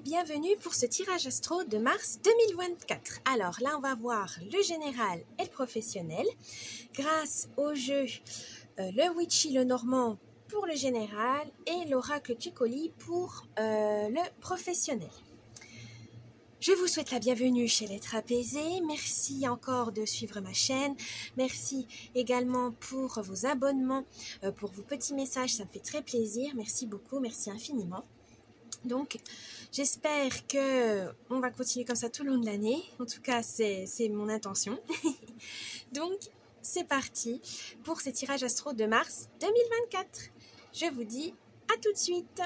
bienvenue pour ce tirage astro de mars 2024. Alors là, on va voir le général et le professionnel grâce au jeu le Witchy, le Normand pour le général et l'oracle Kekoli pour le professionnel. Je vous souhaite la bienvenue chez l'être apaisé. Merci encore de suivre ma chaîne. Merci également pour vos abonnements, pour vos petits messages. Ça me fait très plaisir. Merci beaucoup. Merci infiniment. Donc, j'espère que on va continuer comme ça tout le long de l'année. En tout cas, c'est mon intention. Donc, c'est parti pour ces tirages astro de mars 2024. Je vous dis à tout de suite.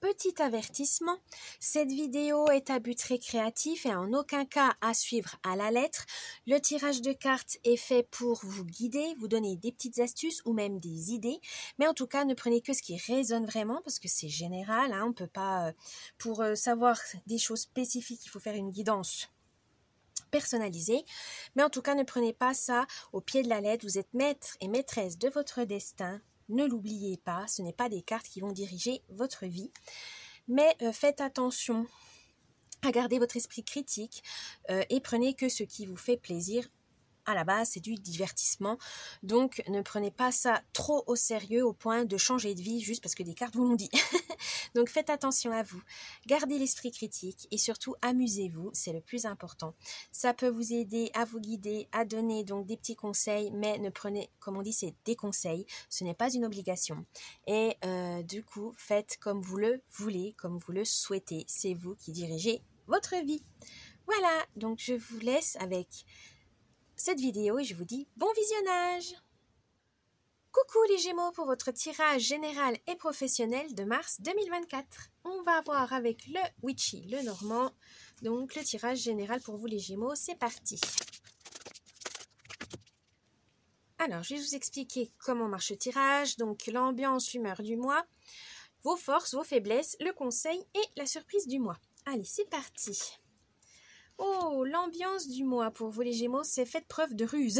Petit avertissement, cette vidéo est à but récréatif et en aucun cas à suivre à la lettre. Le tirage de cartes est fait pour vous guider, vous donner des petites astuces ou même des idées. Mais en tout cas, ne prenez que ce qui résonne vraiment parce que c'est général. On ne peut pas, pour savoir des choses spécifiques, il faut faire une guidance personnalisée. Mais en tout cas, ne prenez pas ça au pied de la lettre. Vous êtes maître et maîtresse de votre destin. Ne l'oubliez pas, ce n'est pas des cartes qui vont diriger votre vie. Mais faites attention à garder votre esprit critique et prenez que ce qui vous fait plaisir. À la base, c'est du divertissement. Donc, ne prenez pas ça trop au sérieux au point de changer de vie juste parce que des cartes vous l'ont dit. Donc, faites attention à vous. Gardez l'esprit critique et surtout, amusez-vous. C'est le plus important. Ça peut vous aider à vous guider, à donner donc des petits conseils, mais ne prenez, comme on dit, c'est des conseils. Ce n'est pas une obligation. Et du coup, faites comme vous le voulez, comme vous le souhaitez. C'est vous qui dirigez votre vie. Voilà, donc je vous laisse avec cette vidéo et je vous dis bon visionnage. Coucou les Gémeaux pour votre tirage général et professionnel de mars 2024. On va voir avec le Witchy, le Normand, donc le tirage général pour vous les Gémeaux, c'est parti. Alors je vais vous expliquer comment marche le tirage, donc l'ambiance, l'humeur du mois, vos forces, vos faiblesses, le conseil et la surprise du mois. Allez, c'est parti. Oh, l'ambiance du mois pour vous les Gémeaux, c'est faites preuve de ruse.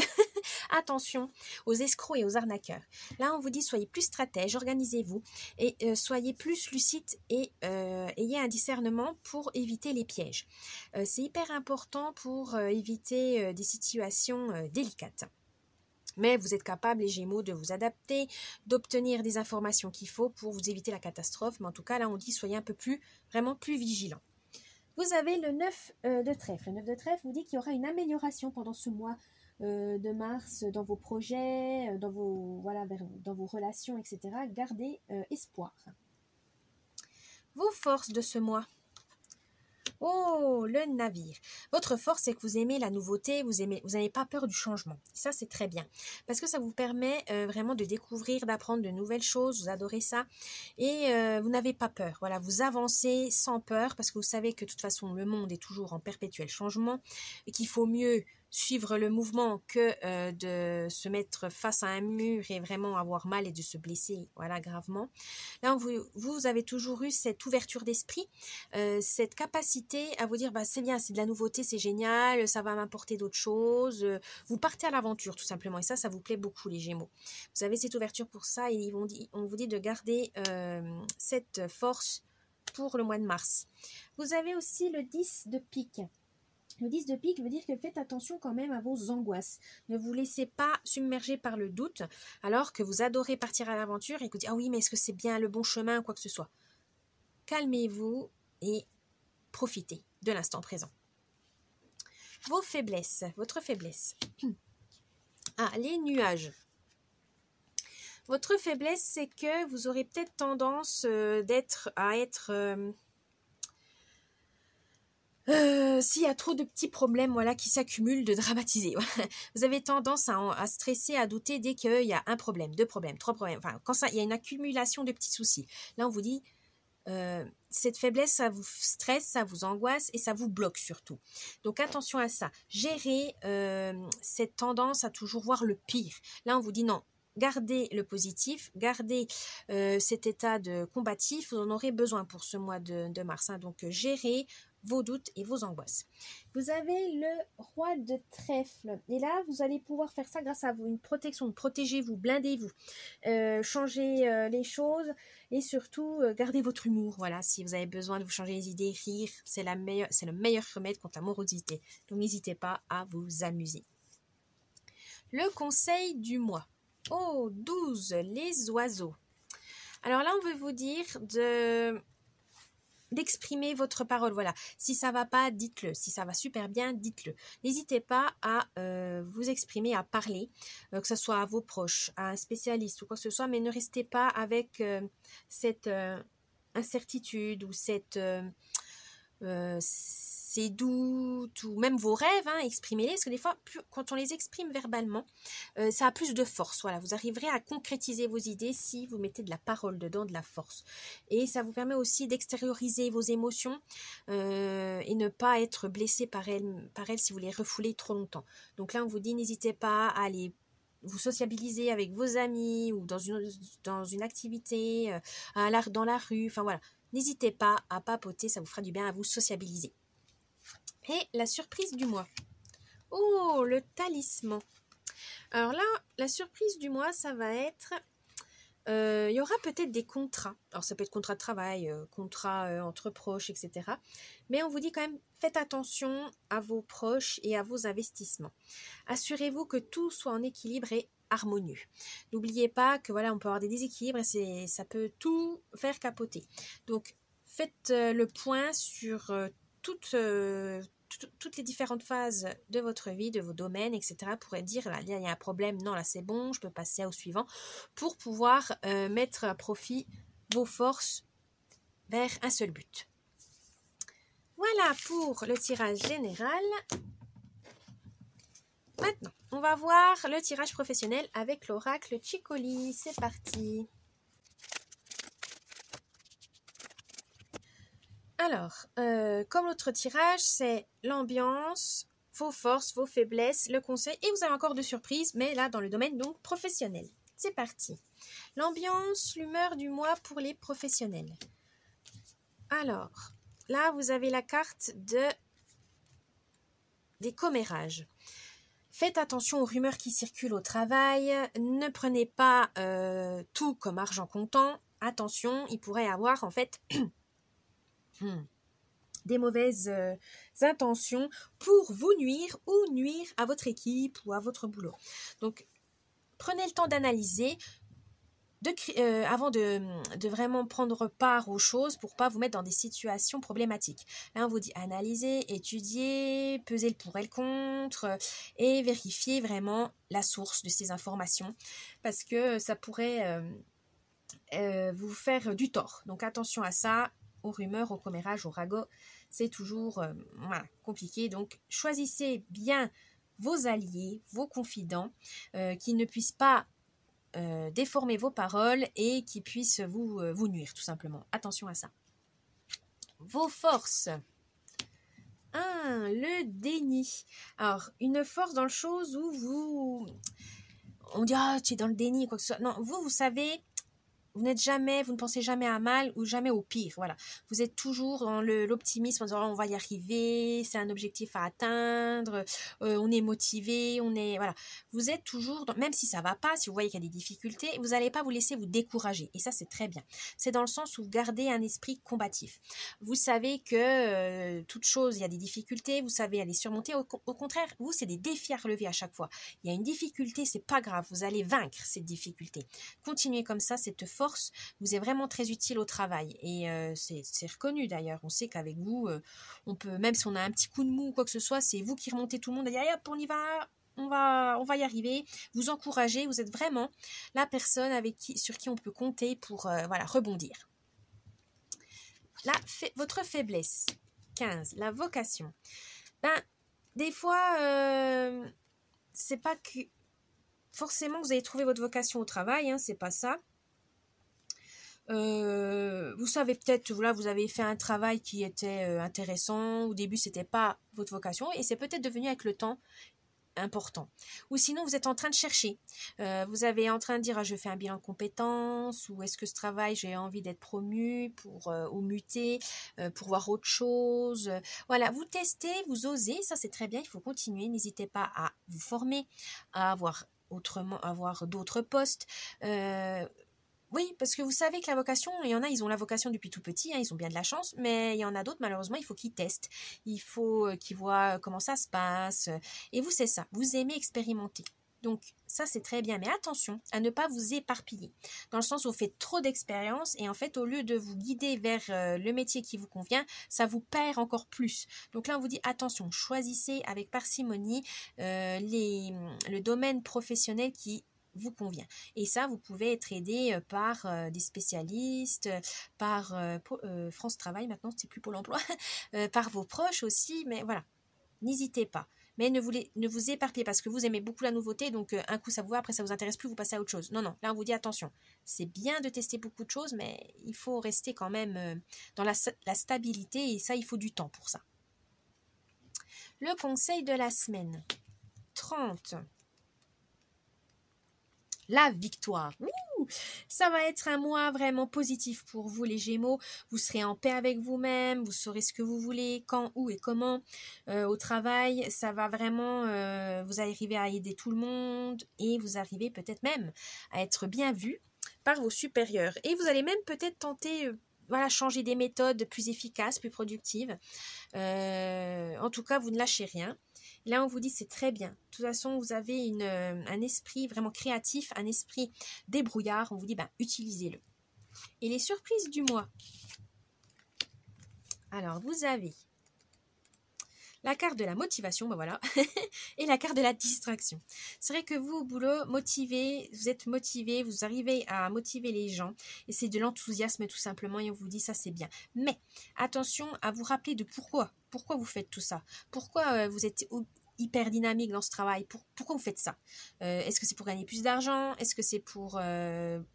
Attention aux escrocs et aux arnaqueurs. Là, on vous dit soyez plus stratège, organisez-vous et soyez plus lucide et ayez un discernement pour éviter les pièges. C'est hyper important pour éviter des situations délicates. Mais vous êtes capable, les Gémeaux, de vous adapter, d'obtenir des informations qu'il faut pour vous éviter la catastrophe. Mais en tout cas, là, on dit soyez un peu plus, vraiment plus vigilants. Vous avez le 9 de trèfle. Le 9 de trèfle vous dit qu'il y aura une amélioration pendant ce mois de mars dans vos projets, dans vos relations, etc. Gardez espoir. Vos forces de ce mois. Oh, le navire. Votre force, c'est que vous aimez la nouveauté, vous n'avez pas peur du changement. Ça, c'est très bien. Parce que ça vous permet vraiment de découvrir, d'apprendre de nouvelles choses. Vous adorez ça. Et vous n'avez pas peur. Voilà, vous avancez sans peur parce que vous savez que de toute façon, le monde est toujours en perpétuel changement et qu'il faut mieux suivre le mouvement que de se mettre face à un mur et vraiment avoir mal et de se blesser, voilà, gravement. Là, vous avez toujours eu cette ouverture d'esprit, cette capacité à vous dire, bah, c'est bien, c'est de la nouveauté, c'est génial, ça va m'apporter d'autres choses. Vous partez à l'aventure, tout simplement. Et ça vous plaît beaucoup, les Gémeaux. Vous avez cette ouverture pour ça et on vous dit de garder cette force pour le mois de mars. Vous avez aussi le 10 de pique. Le 10 de pique veut dire que faites attention quand même à vos angoisses. Ne vous laissez pas submerger par le doute alors que vous adorez partir à l'aventure et que vous dites « Ah oui, mais est-ce que c'est bien le bon chemin ?» quoi que ce soit. Calmez-vous et profitez de l'instant présent. Vos faiblesses, votre faiblesse. Ah, les nuages. Votre faiblesse, c'est que vous aurez peut-être tendance à être... s'il y a trop de petits problèmes qui s'accumulent, de dramatiser. Vous avez tendance à stresser, à douter dès qu'il y a un problème, deux problèmes, trois problèmes. Enfin, quand il y a une accumulation de petits soucis. Là, on vous dit, cette faiblesse, ça vous stresse, ça vous angoisse et ça vous bloque surtout. Donc, attention à ça. Gérez cette tendance à toujours voir le pire. Là, on vous dit non. Gardez le positif, gardez cet état de combatif, vous en aurez besoin pour ce mois de mars. Donc, gérez vos doutes et vos angoisses. Vous avez le roi de trèfle. Et là, vous allez pouvoir faire ça grâce à une protection. Protégez-vous, blindez-vous, changez les choses et surtout, gardez votre humour. Voilà, si vous avez besoin de vous changer les idées, rire, c'est le meilleur remède contre la morosité. Donc, n'hésitez pas à vous amuser. Le conseil du mois. Oh, 12, les oiseaux. Alors là, on veut vous dire d'exprimer votre parole. Voilà, si ça va pas, dites-le. Si ça va super bien, dites-le. N'hésitez pas à vous exprimer, à parler, que ce soit à vos proches, à un spécialiste ou quoi que ce soit, mais ne restez pas avec cette incertitude ou ces doutes ou même vos rêves, hein, exprimez-les, parce que des fois, quand on les exprime verbalement, ça a plus de force. Voilà, vous arriverez à concrétiser vos idées si vous mettez de la parole dedans, de la force. Et ça vous permet aussi d'extérioriser vos émotions et ne pas être blessé par elles si vous les refoulez trop longtemps. Donc là, on vous dit, n'hésitez pas à aller vous sociabiliser avec vos amis ou dans une activité, dans la rue, enfin voilà. N'hésitez pas à papoter, ça vous fera du bien à vous sociabiliser. Et la surprise du mois. Oh, le talisman. Alors là, la surprise du mois, ça va être... il y aura peut-être des contrats. Alors ça peut être contrat de travail, contrat entre proches, etc. Mais on vous dit quand même, faites attention à vos proches et à vos investissements. Assurez-vous que tout soit en équilibre et harmonieux. N'oubliez pas que voilà, on peut avoir des déséquilibres et ça peut tout faire capoter. Donc faites le point sur toutes les différentes phases de votre vie, de vos domaines, etc. pour dire, là, il y a un problème, non, là c'est bon, je peux passer au suivant, pour pouvoir mettre à profit vos forces vers un seul but. Voilà pour le tirage général. Maintenant, on va voir le tirage professionnel avec l'oracle Chicoli. C'est parti. Alors, comme l'autre tirage, c'est l'ambiance, vos forces, vos faiblesses, le conseil, et vous avez encore de surprises, mais là dans le domaine donc professionnel. C'est parti. L'ambiance, l'humeur du mois pour les professionnels. Alors, là vous avez la carte des commérages. Faites attention aux rumeurs qui circulent au travail, ne prenez pas tout comme argent comptant. Attention, il pourrait y avoir en fait... des mauvaises intentions pour vous nuire ou nuire à votre équipe ou à votre boulot. Donc, prenez le temps d'analyser avant de vraiment prendre part aux choses pour ne pas vous mettre dans des situations problématiques. Là, on vous dit analyser, étudier, peser le pour et le contre et vérifier vraiment la source de ces informations parce que ça pourrait vous faire du tort. Donc, attention à ça. Aux rumeurs, aux commérages, aux ragots, c'est toujours compliqué. Donc, choisissez bien vos alliés, vos confidents, qui ne puissent pas déformer vos paroles et qui puissent vous nuire, tout simplement. Attention à ça. Vos forces. Le déni. Alors, une force dans le chose où on dit, tu es dans le déni, quoi que ce soit. Non, vous savez... Vous ne pensez jamais à mal ou jamais au pire. Voilà. Vous êtes toujours dans l'optimisme en disant on va y arriver, c'est un objectif à atteindre, on est motivé, voilà. Vous êtes toujours, même si ça va pas, si vous voyez qu'il y a des difficultés, vous n'allez pas vous laisser vous décourager. Et ça, c'est très bien. C'est dans le sens où vous gardez un esprit combatif. Vous savez que toute chose, il y a des difficultés, vous savez les surmonter. Au contraire, vous, c'est des défis à relever à chaque fois. Il y a une difficulté, c'est pas grave, vous allez vaincre cette difficulté. Continuez comme ça, cette force vous est vraiment très utile au travail et c'est reconnu d'ailleurs. On sait qu'avec vous, on peut, même si on a un petit coup de mou ou quoi que ce soit, c'est vous qui remontez tout le monde et allez hop, on y va, on va y arriver. Vous encouragez, vous êtes vraiment la personne sur qui on peut compter pour rebondir. Là, votre faiblesse, 15, la vocation. Des fois, c'est pas que forcément vous allez trouver votre vocation au travail, hein, c'est pas ça. Vous savez peut-être, voilà, vous avez fait un travail qui était intéressant, au début c'était pas votre vocation et c'est peut-être devenu avec le temps important. Ou sinon, vous êtes en train de chercher. Vous avez en train de dire, je fais un bilan de compétences, ou est-ce que ce travail, j'ai envie d'être promu ou muté, pour voir autre chose. Voilà, vous testez, vous osez, ça c'est très bien, il faut continuer. N'hésitez pas à vous former, à avoir d'autres postes. Oui, parce que vous savez que la vocation, il y en a, ils ont la vocation depuis tout petit, hein, ils ont bien de la chance, mais il y en a d'autres, malheureusement, il faut qu'ils testent, il faut qu'ils voient comment ça se passe, et vous, c'est ça, vous aimez expérimenter. Donc, ça, c'est très bien, mais attention à ne pas vous éparpiller, dans le sens où vous faites trop d'expérience, et en fait, au lieu de vous guider vers le métier qui vous convient, ça vous perd encore plus. Donc là, on vous dit, attention, choisissez avec parcimonie le domaine professionnel qui vous convient. Et ça, vous pouvez être aidé par des spécialistes, par France Travail, maintenant c'est plus Pôle emploi, par vos proches aussi, mais voilà, n'hésitez pas. Mais ne vous éparpillez parce que vous aimez beaucoup la nouveauté, donc un coup ça vous va, après ça vous intéresse plus, vous passez à autre chose. Non, non, là on vous dit attention, c'est bien de tester beaucoup de choses, mais il faut rester quand même dans la stabilité et ça, il faut du temps pour ça. Le conseil de la semaine, 30. La victoire. Ouh, ça va être un mois vraiment positif pour vous les Gémeaux. Vous serez en paix avec vous-même, vous saurez ce que vous voulez, quand, où et comment. Au travail, ça va vraiment, vous arrivez à aider tout le monde et vous arrivez peut-être même à être bien vu par vos supérieurs. Et vous allez même peut-être tenter voilà, changer des méthodes plus efficaces, plus productives. En tout cas, vous ne lâchez rien. Là, on vous dit c'est très bien. De toute façon, vous avez un esprit vraiment créatif, un esprit débrouillard. On vous dit, utilisez-le. Et les surprises du mois. Alors, vous avez la carte de la motivation, voilà, et la carte de la distraction. C'est vrai que vous, au boulot, vous êtes motivé, vous arrivez à motiver les gens, et c'est de l'enthousiasme tout simplement, et on vous dit ça c'est bien. Mais attention à vous rappeler de pourquoi vous faites tout ça, pourquoi vous êtes hyper dynamique dans ce travail, pourquoi vous faites ça? Est-ce que c'est pour gagner plus d'argent? Est-ce que c'est pour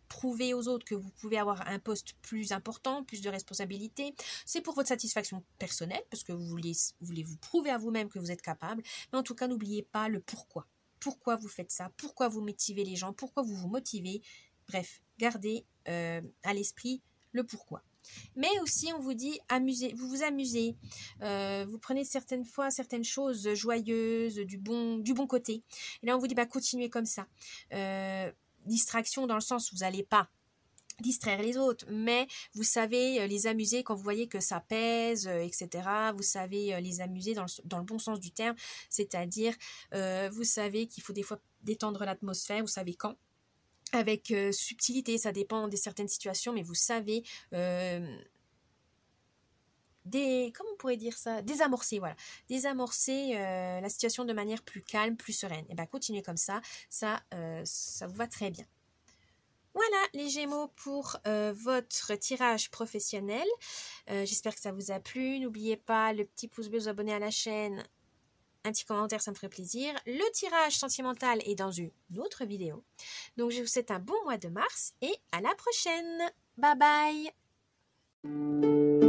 prouver aux autres que vous pouvez avoir un poste plus important, plus de responsabilités? C'est pour votre satisfaction personnelle, parce que vous voulez vous prouver à vous-même que vous êtes capable, mais en tout cas, n'oubliez pas le pourquoi. Pourquoi vous faites ça? Pourquoi vous motivez les gens? Pourquoi vous vous motivez? Bref, gardez à l'esprit le pourquoi. Mais aussi, on vous dit, vous vous amusez, vous prenez certaines fois certaines choses joyeuses, du bon côté. Et là, on vous dit, continuez comme ça. Distraction dans le sens où vous n'allez pas distraire les autres, mais vous savez les amuser quand vous voyez que ça pèse, etc. Vous savez les amuser dans le bon sens du terme, c'est-à-dire, vous savez qu'il faut des fois détendre l'atmosphère, vous savez quand. Avec subtilité, ça dépend de certaines situations, mais vous savez comment on pourrait dire ça, désamorcer, voilà, désamorcer la situation de manière plus calme, plus sereine. Et continuez comme ça, ça vous va très bien. Voilà les Gémeaux pour votre tirage professionnel. J'espère que ça vous a plu. N'oubliez pas le petit pouce bleu, vous abonner à la chaîne. Un petit commentaire, ça me ferait plaisir. Le tirage sentimental est dans une autre vidéo. Donc, je vous souhaite un bon mois de mars et à la prochaine. Bye bye.